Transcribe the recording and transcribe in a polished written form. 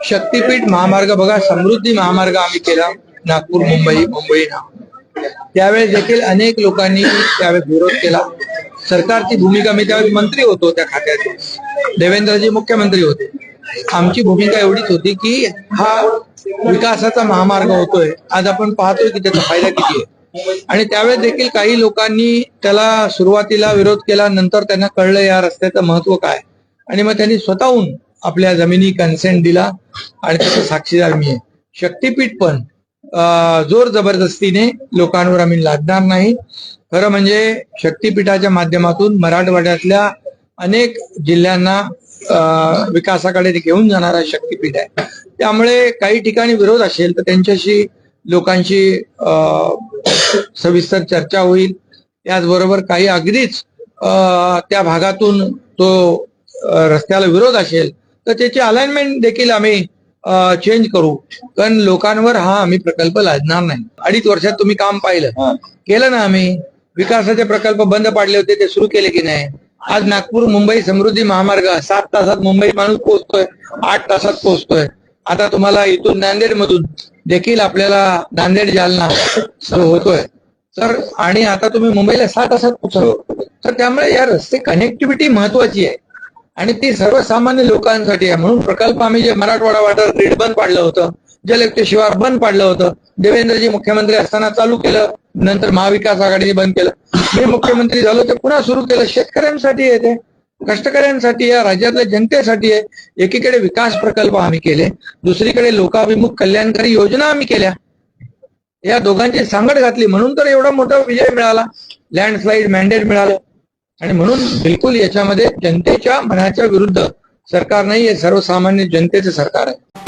शक्तीपीठ महामार्ग बघा, समृद्धी महामार्ग आम्ही केला नागपूर मुंबई ना, त्यावेळेस देखील अनेक लोकांनी त्यावेळेस विरोध केला. सरकारची भूमिका, मी त्यावेळेस मंत्री होतो त्या खात्याचे, देवेंद्रजी मुख्यमंत्री होते. आमची भूमिका एवढीच होती की हा विकासाचा महामार्ग होतोय, आज आपण पाहतोय की त्याचा फायदा किती आहे. आणि त्यावेळेस देखील काही लोकांनी त्याला सुरुवातीला विरोध केला, नंतर त्यांना कळलं या रस्त्याचं महत्व काय, आणि मग त्यांनी स्वतःहून आपल्या जमिनी कन्सेंट दिला, आणि त्याचा साक्षीदार मी आहे. शक्तीपीठ पण जोर जबरदस्तीने लोकांवर आम्ही लादणार नाही. खरं म्हणजे शक्तीपीठाच्या माध्यमातून मराठवाड्यातल्या अनेक जिल्ह्यांना विकासाकडे घेऊन जाणारा शक्तीपीठ आहे. त्यामुळे काही ठिकाणी विरोध असेल तर त्यांच्याशी लोकांशी सविस्तर चर्चा होईल. त्याचबरोबर काही अगदीच त्या भागातून तो रस्त्याला विरोध असेल तर त्याची अलाइनमेंट देखील आम्ही चेंज करू, कारण लोकांवर हा आम्ही प्रकल्प लादणार नाही. 2.5 वर्षात तुम्ही काम पाहिलं, केलं ना आम्ही. विकासाचे प्रकल्प बंद पाडले होते ते सुरू केले की नाही. आज नागपूर मुंबई समृद्धी महामार्ग 7 तासात मुंबई माणूस पोहोचतोय, 8 तासात पोहोचतोय. आता तुम्हाला इथून नांदेड मधून देखील आपल्याला नांदेड जालना सुरू होतोय, तर आणि आता तुम्ही मुंबईला 6 तासात पोहोचलो. तर त्यामुळे या रस्ते कनेक्टिव्हिटी महत्वाची आहे आणि ती सर्वसामान्य लोकांसाठी आहे. म्हणून प्रकल्प आम्ही जे मराठवाडा वॉटर ग्रीड बंद पाडलं होतं, जलयुक्त शिवार बंद पाडलं होतं, देवेंद्रजी मुख्यमंत्री असताना चालू केलं, नंतर महाविकास आघाडीने बंद केलं, मी मुख्यमंत्री झालो ते पुन्हा सुरू केलं. शेतकऱ्यांसाठी आहे, ते कष्टकऱ्यांसाठी, या राज्यातल्या जनतेसाठी आहे. एकीकडे विकास प्रकल्प आम्ही केले, दुसरीकडे लोकाभिमुख कल्याणकारी योजना आम्ही केल्या. या दोघांची सांगड घातली, म्हणून तर एवढा मोठा विजय मिळाला, लँडस्लाइड मॅन्डेट मिळालं. आणि म्हणून बिलकुल याच्यामध्ये जनतेच्या मनाच्या विरुद्ध सरकार नाही, हे सर्वसामान्य जनतेचं सरकार आहे.